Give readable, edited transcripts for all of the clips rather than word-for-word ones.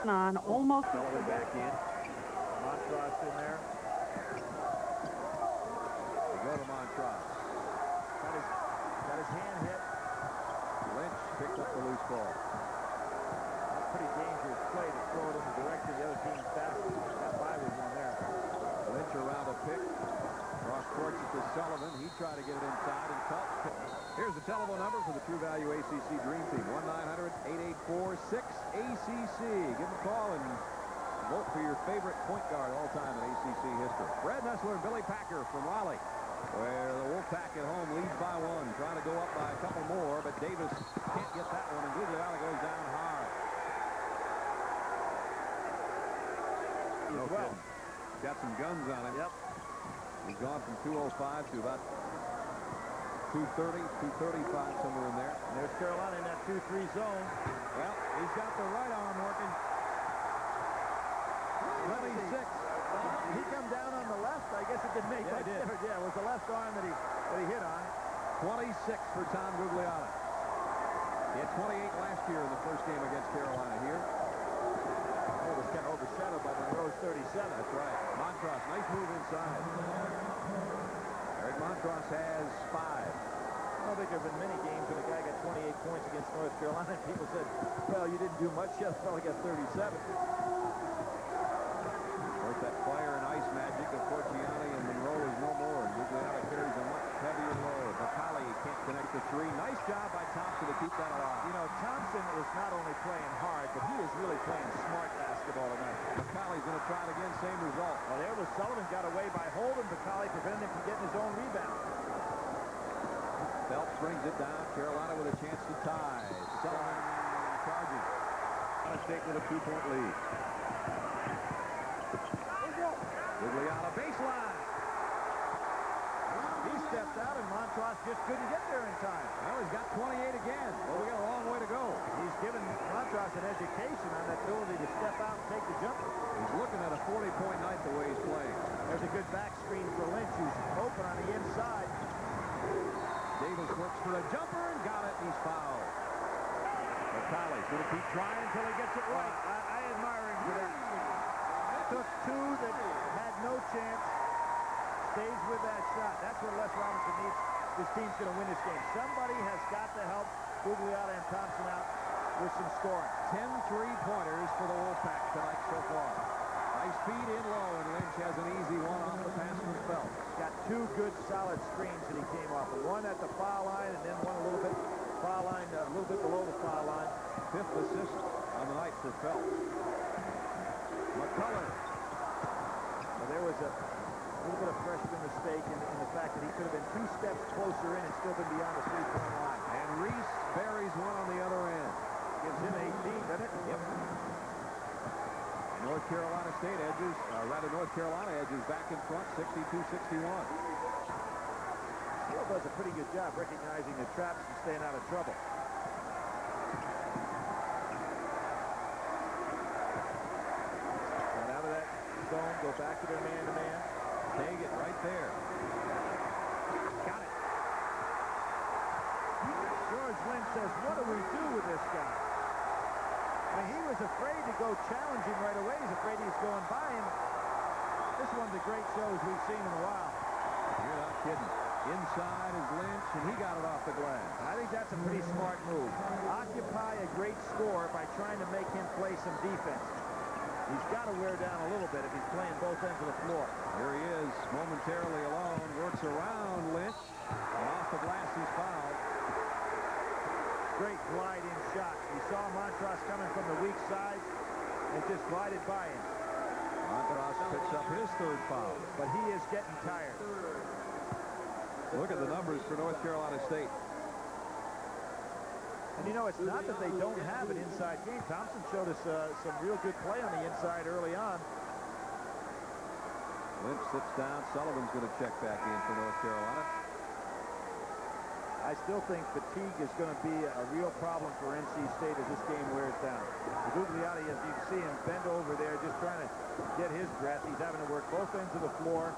On almost. Sullivan back in. Montross in there. They go to Montross. Got his hand hit. Lynch picked up the loose ball. That's a pretty dangerous play to throw it in the direction of the other team's basket. Got by with one there. Lynch around a pick. Cross court to Sullivan. He tried to get it inside and cut. Here's the telephone number for the True Value ACC Dream Team. 1-900-884-6ACC. Give them a call and vote for your favorite point guard all time in ACC history. Brad Nessler and Billy Packer from Raleigh, where the Wolfpack at home leads by one. Trying to go up by a couple more, but Davis can't get that one, and Gugliotta goes down hard. Well, got some guns on him. Yep. He's gone from 205 to about 230, 235, somewhere in there. And there's Carolina in that 2-3 zone. Well, he's got the right arm working. 26. Did he come down on the left? I guess it didn't make much difference. Yeah, it was the left arm that he hit on. 26 for Tom Gugliotta. He had 28 last year in the first game against Carolina here. It was kind of overshadowed by Monroe's 37. That's right. Montross, nice move inside. Eric Montross has 5. I don't think there have been many games when a guy got 28 points against North Carolina and people said, well, you didn't do much. The fellow got 37. Of course, that fire and ice magic of Forciani and Monroe is no more. Gugliotta carries a much heavier load. McCauley can't connect the 3. Nice job by Thompson to keep that alive. You know, Thompson is not only playing hard, but he is really playing smart basketball tonight. McCauley's going to try it again, same result. Well, there was Sullivan got away by holding McCauley, preventing him from getting his own rebound. Phelps brings it down. Carolina with a chance to tie. Sullivan charges. State with a 2-point lead. Gugliotta baseline. He stepped out and Montross just couldn't get there in time. Well, he's got 28 again. Well, we got a long way to go. He's given Montross an education on that ability to step out and take the jumper. He's looking at a 40-point night the way he's playing. There's a good back screen for Lynch, who's open on the inside. Davis looks for a jumper and got it. He's fouled. McCauley's going to keep trying until he gets it right. I admire him for that. Took 2 that had no chance. Stays with that shot. That's what Les Robinson needs. This team's going to win this game. Somebody has got to help Gugliotta and Thompson out with some scoring. 10 3-pointers for the Wolfpack tonight so far. Nice feed in low, and Lynch has an easy one off the pass from Phelps. Got 2 good solid screens that he came off of. One at the foul line, and then one a little bit foul line, a little bit below the foul line. 5th assist on the night for Phelps. McCullough. Well, there was a little bit of freshman mistake in the fact that he could have been 2 steps closer in and still been beyond the 3-point line. And Reese buries one on the other end. Gives him 18, doesn't it? Yep. North Carolina State edges, North Carolina edges back in front, 62-61. Steele does a pretty good job recognizing the traps and staying out of trouble. Get out of that zone, go back to their man-to-man. Take it right there. Got it. George Lynch says, what do we do with this guy? I mean, he was afraid to go challenge him right away. He's afraid he's going by him. This is one of the great shows we've seen in a while. You're not kidding. Inside is Lynch, and he got it off the glass. I think that's a pretty smart move. Occupy a great scorer by trying to make him play some defense. He's got to wear down a little bit if he's playing both ends of the floor. Here he is, momentarily alone, works around Lynch, and off the glass he's fouled. Great glide-in shot. He saw Montross coming from the weak side and just glided by him. Montross picks up his 3rd foul. But he is getting tired. Look at the numbers for North Carolina State. And you know, it's not that they don't have an inside game. Thompson showed us some real good play on the inside early on. Lynch sits down. Sullivan's going to check back in for North Carolina. I still think fatigue is going to be a real problem for NC State as this game wears down. Gugliotta, as you can see him bend over there just trying to get his breath. He's having to work both ends of the floor.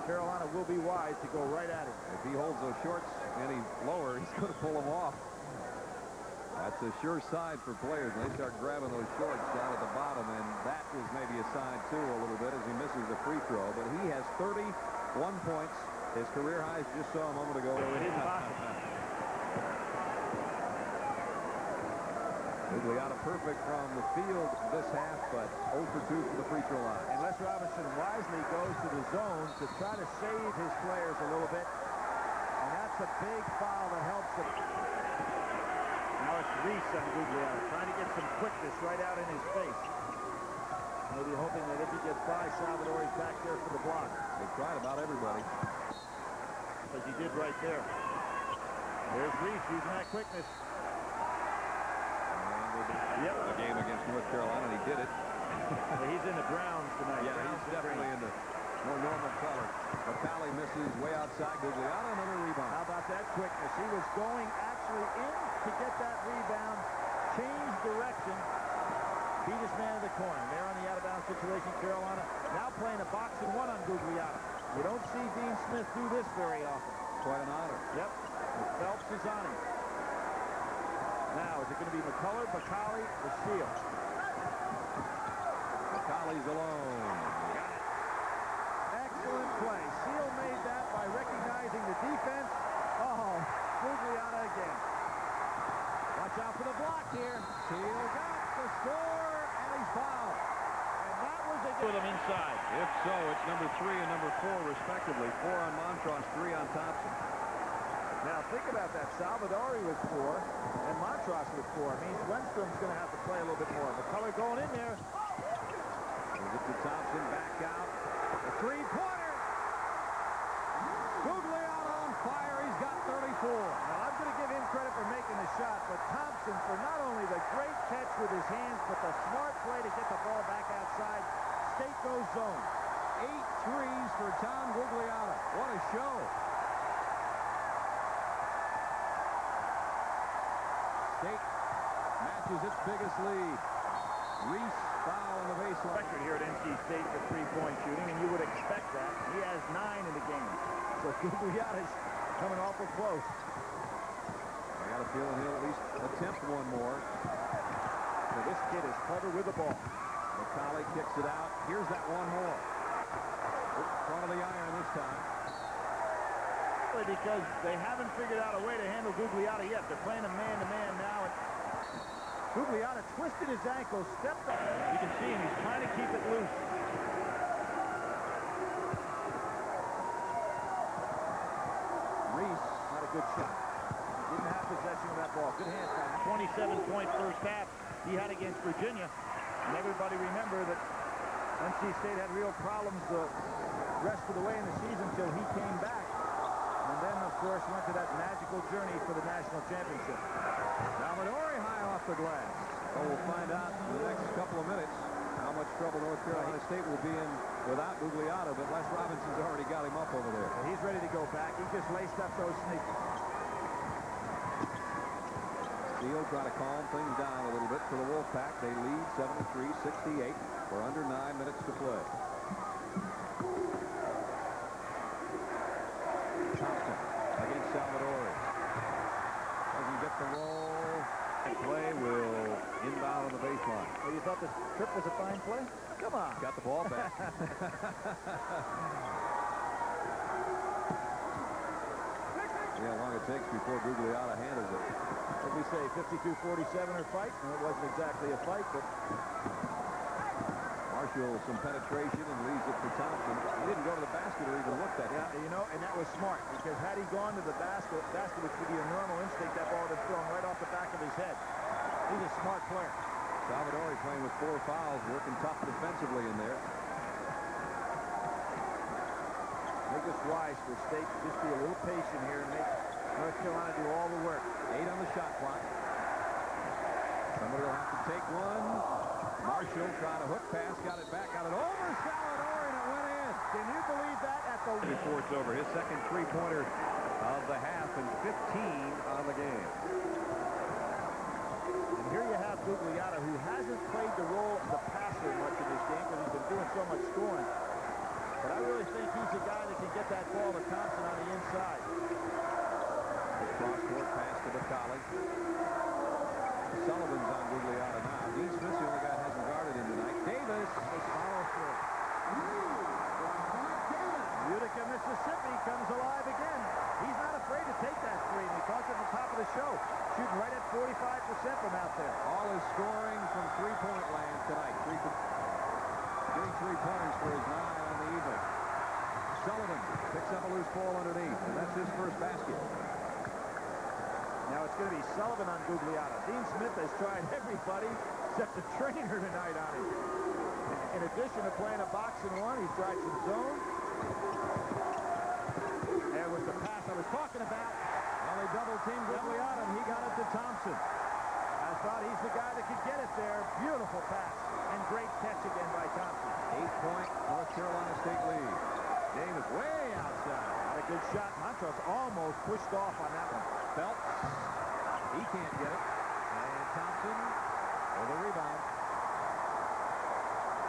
Carolina will be wise to go right at him. If he holds those shorts any lower, he's going to pull them off. That's a sure sign for players when they start grabbing those shorts down from the field this half, but 0 for 2 from the free throw line. And Les Robinson wisely goes to the zone to try to save his players a little bit. And that's a big foul that helps him. Now it's Reese on Gugliotta, trying to get some quickness right out in his face. Maybe hoping that if he gets by, Salvadori's back there for the block. They tried about everybody. As he did right there. There's Reese using that quickness. Yep. The game against North Carolina, and he did it. He's in the browns tonight. Yeah, Browns he's definitely in the more normal color. Batali misses way outside. Gugliotta, another rebound. How about that quickness? He was going actually in to get that rebound, change direction, beat his man in the corner. They're on the out-of-bounds situation. Carolina now playing a box and one on Gugliotta. You don't see Dean Smith do this very often. Quite an honor. Yep. Phelps is on him. Now, is it going to be McCullough, Batali, or Seal? Batali's alone. Got it. Excellent play. Seal made that by recognizing the defense. Oh, Gugliotta again. Watch out for the block here. Seal got the score, and he's fouled. And that was a With them inside. If so, it's number 3 and number 4, respectively. 4 on Montross, 3 on Thompson. Now think about that. Salvadori with 4 and Montross with 4. It means Wenstrom's going to have to play a little bit more. McCullough going in there. Gives it to Thompson, back out. A three-pointer. Gugliotta on fire. He's got 34. Now I'm going to give him credit for making the shot, but Thompson for not only the great catch with his hands, but the smart play to get the ball back outside. State goes zone. 8 threes for Tom Gugliotta. What a show. State matches its biggest lead. Reese foul on the baseline. Record here at NC State for three-point shooting, and you would expect that. He has 9 in the game. So Gugliotta's coming awful close. I got a feeling he'll at least attempt one more. So this kid is clever with the ball. McCauley kicks it out. Here's that one more. In front of the iron this time. Because they haven't figured out a way to handle Gugliotta yet. They're playing a man-to-man now. And Gugliotta twisted his ankle, stepped up. You can see him. He's trying to keep it loose. Reese had a good shot. He didn't have possession of that ball. Good hands by him. 27-point first half he had against Virginia. And everybody remember that NC State had real problems the rest of the way in the season until he came back. And then, of course, went to that magical journey for the national championship. Salvadori high off the glass. Well, we'll find out in the next couple of minutes how much trouble North Carolina State will be in without Gugliotta, but Les Robinson's already got him up over there. Well, he's ready to go back. He just laced up those sneakers. Steele trying to calm things down a little bit for the Wolfpack. They lead 73-68 for under 9 minutes to play. Thompson against Salvadori. Doesn't get the roll. And play will inbound on the baseline. Well, you thought the trip was a fine play? Come on. Got the ball back. See how long it takes before Gugliotta handles it. What did we say, 52-47 or fight? No, it wasn't exactly a fight, but Marshall some penetration and leaves it for Thompson. He didn't go to the basket or even looked at it. yeah, you know, and that was smart because had he gone to the basket which would be a normal instinct, that ball would have thrown right off the back of his head. He's a smart player. Salvadori playing with 4 fouls, working tough defensively in there. Make this wise for State to just be a little patient here and make North Carolina do all the work. 8 on the shot clock. Somebody will have to take one. Marshall trying to hook pass, got it back, got it over Salvadori, and it went in. Can you believe that at the... Before it's over, his second three-pointer of the half and 15 on the game. And here you have Gugliotta, who hasn't played the role of the passer much in this game because he's been doing so much scoring. But I really think he's a guy that can get that ball to Thompson on the inside. Cross-court pass to McCauley. Sullivan's on Gugliotta now. Dean Smith's the only guy that hasn't guarded him tonight. Davis is follow through. Utica, Mississippi comes alive again. He's not afraid to take that three, and we talked at the top of the show. Shooting right at 45% from out there. All his scoring from 3 point land tonight. Getting 3 pointers for his 9 on the evening. Sullivan picks up a loose ball underneath, and that's his first basket. Now it's going to be Sullivan on Gugliotta. Dean Smith has tried everybody except the trainer tonight on him. In addition to playing a box and one, he's tried some zone. There was the pass I was talking about. Well, they double-teamed Gugliotta, and he got it to Thompson. I thought he's the guy that could get it there. Beautiful pass. And great catch again by Thompson. 8-point North Carolina State lead. Davis way outside. Not a good shot. Montrose almost pushed off on that one. Phelps. He can't get it. And Thompson for the rebound.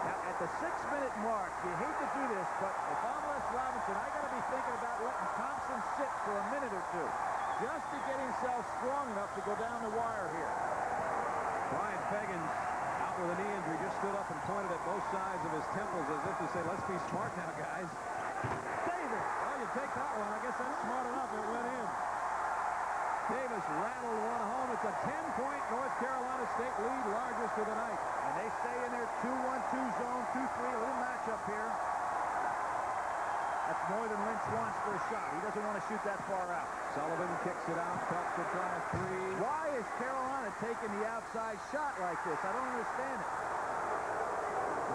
Now, at the 6-minute mark, you hate to do this, but if I'm Les Robinson, I got to be thinking about letting Thompson sit for a minute or two, just to get himself strong enough to go down the wire here. Brian Feggins, out with a knee injury, just stood up and pointed at both sides of his temples as if to say, let's be smart now, guys. Davis! Well, you take that one. I guess that's smart enough. It went in. Davis rattled one home. It's a 10-point North Carolina State lead, largest of the night. And they stay in their 2-1-2 zone, 2-3, a little matchup here. That's more than Lynch wants for a shot. He doesn't want to shoot that far out. Sullivan kicks it out. Phelps to try a 3. Why is Carolina taking the outside shot like this? I don't understand it.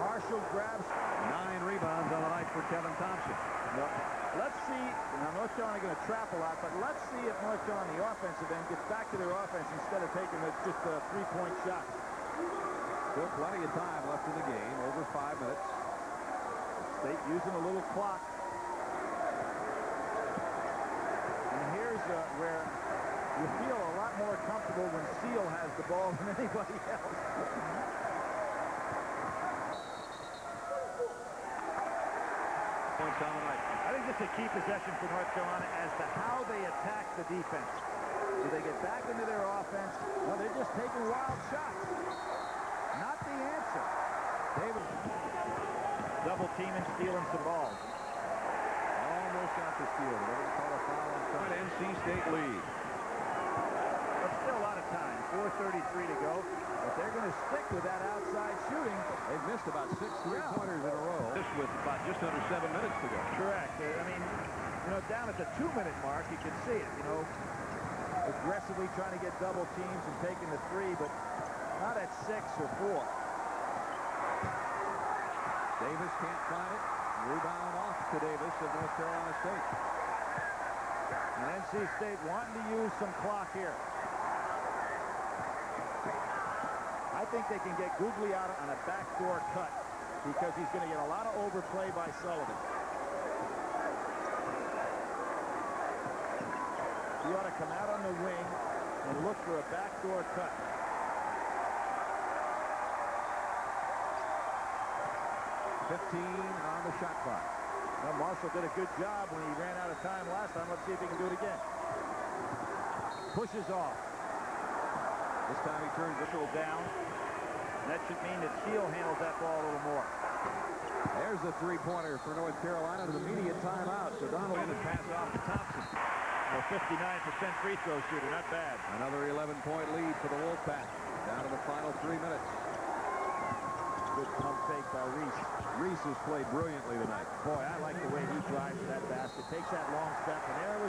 Marshall grabs 9 rebounds on the night for Kevin Thompson. No. Let's see. Now, North Carolina going to trap a lot, but let's see if North Carolina, the offensive end, gets back to their offense instead of taking just a 3-point shot. Still plenty of time left in the game, over 5 minutes. State using a little clock. And here's where you feel a lot more comfortable when Seal has the ball than anybody else. Points on the night. I think this is a key possession for North Carolina as to how they attack the defense. Do they get back into their offense? No, they're just taking wild shots. Not the answer. Davis double teaming, stealing some balls. Almost got the steal. They're going to call a foul on top. NC State lead. But still a lot of time. 4:33 to go. But they're going to stick with that outside shooting. They've missed about 6 3-pointers in a row. This with about just under 7 minutes to go. Correct. I mean, you know, down at the 2-minute mark, you can see it, you know, aggressively trying to get double teams and taking the 3, but not at 6 or 4. Davis can't find it. Rebound off to Davis of North Carolina State. And NC State wanting to use some clock here. I think they can get Gugliotta on a backdoor cut because he's going to get a lot of overplay by Sullivan. He ought to come out on the wing and look for a backdoor cut. On the shot clock. Well, Marshall did a good job when he ran out of time last time. Let's see if he can do it again. Pushes off. This time he turns it down. That should mean that Seal handles that ball a little more. There's the 3-pointer for North Carolina to the immediate timeout. So Donald in and pass off to Thompson. A 59% free throw shooter, not bad. Another 11-point lead for the Wolfpack. Down to the final 3 minutes. Good pump fake by Reese. Reese has played brilliantly tonight. Boy, I like the way he drives that basket. Takes that